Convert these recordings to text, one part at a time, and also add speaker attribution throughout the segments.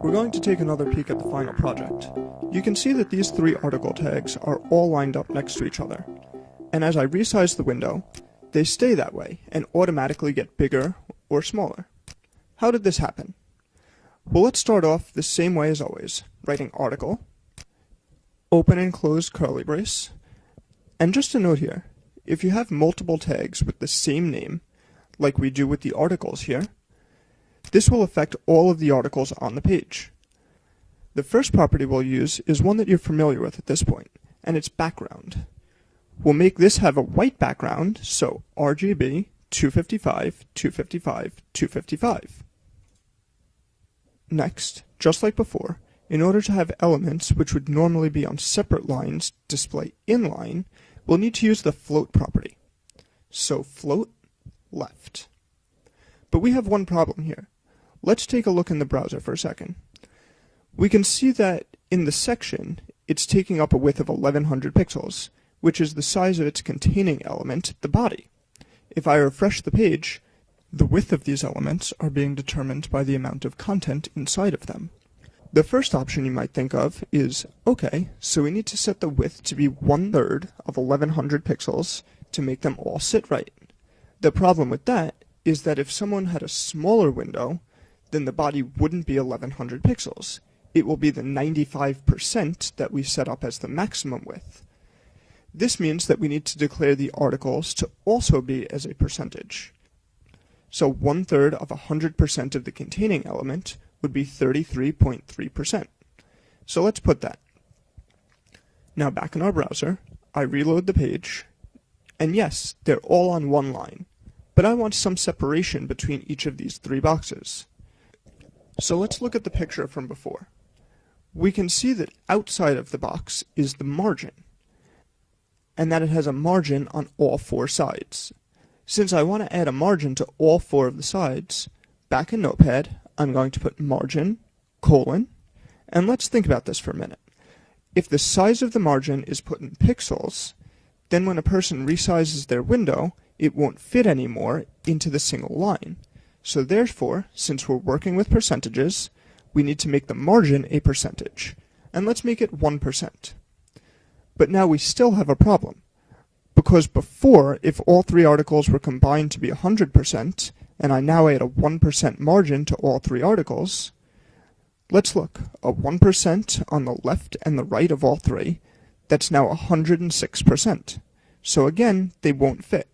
Speaker 1: We're going to take another peek at the final project. You can see that these three article tags are all lined up next to each other. And as I resize the window, they stay that way and automatically get bigger or smaller. How did this happen? Well, let's start off the same way as always, writing article, open and close curly brace, and just a note here, if you have multiple tags with the same name, like we do with the articles here, this will affect all of the articles on the page. The first property we'll use is one that you're familiar with at this point, and it's background. We'll make this have a white background, so RGB 255, 255, 255. Next, just like before, in order to have elements which would normally be on separate lines display inline, we'll need to use the float property. So float left. But we have one problem here. Let's take a look in the browser for a second. We can see that in the section, it's taking up a width of 1100 pixels, which is the size of its containing element, the body. If I refresh the page, the width of these elements are being determined by the amount of content inside of them. The first option you might think of is, okay, so we need to set the width to be 1/3 of 1100 pixels to make them all sit right. The problem with that is that if someone had a smaller window, then the body wouldn't be 1100 pixels. It will be the 95% that we set up as the maximum width. This means that we need to declare the articles to also be as a percentage. So 1/3 of 100% of the containing element would be 33.3%. So let's put that. Now back in our browser, I reload the page, and yes, they're all on one line, but I want some separation between each of these three boxes. So let's look at the picture from before. We can see that outside of the box is the margin, and that it has a margin on all four sides. Since I want to add a margin to all four of the sides, back in Notepad, I'm going to put margin, colon, and let's think about this for a minute. If the size of the margin is put in pixels, then when a person resizes their window, it won't fit anymore into the single line. So therefore, since we're working with percentages, we need to make the margin a percentage. And let's make it 1%. But now we still have a problem. Because before, if all three articles were combined to be 100%, and I now add a 1% margin to all three articles, let's look. A 1% on the left and the right of all three, that's now 106%. So again, they won't fit.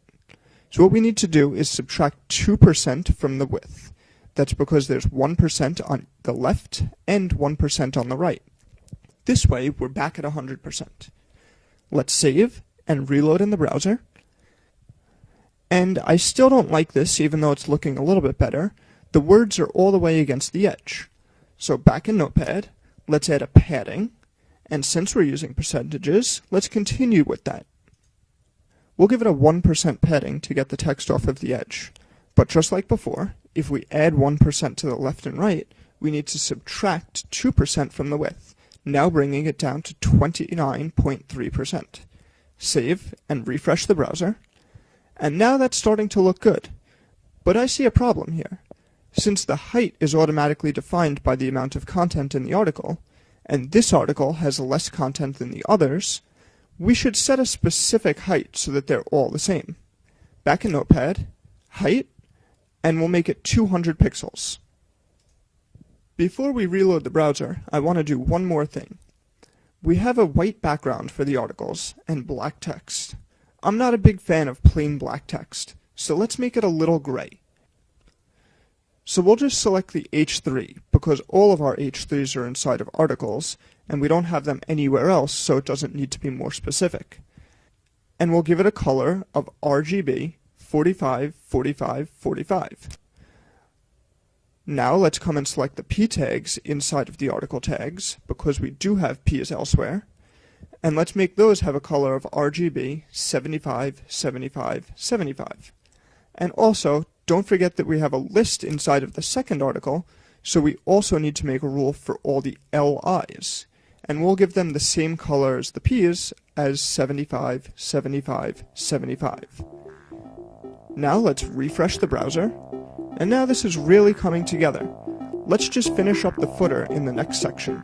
Speaker 1: So what we need to do is subtract 2% from the width. That's because there's 1% on the left and 1% on the right. This way, we're back at 100%. Let's save and reload in the browser. And I still don't like this, even though it's looking a little bit better. The words are all the way against the edge. So back in Notepad, let's add a padding. And since we're using percentages, let's continue with that. We'll give it a 1% padding to get the text off of the edge. But just like before, if we add 1% to the left and right, we need to subtract 2% from the width, now bringing it down to 29.3%. Save and refresh the browser. And now that's starting to look good. But I see a problem here. Since the height is automatically defined by the amount of content in the article, and this article has less content than the others, we should set a specific height so that they're all the same. Back in Notepad, height, and we'll make it 200 pixels. Before we reload the browser, I want to do one more thing. We have a white background for the articles and black text. I'm not a big fan of plain black text, so let's make it a little gray. So we'll just select the H3, because all of our H3s are inside of articles, and we don't have them anywhere else, so it doesn't need to be more specific. And we'll give it a color of RGB 45, 45, 45. Now let's come and select the P tags inside of the article tags, because we do have P as elsewhere, and let's make those have a color of RGB 75, 75, 75. And also, don't forget that we have a list inside of the second article, so we also need to make a rule for all the LIs. And we'll give them the same color as the P's as 75, 75, 75. Now let's refresh the browser, and now this is really coming together. Let's just finish up the footer in the next section.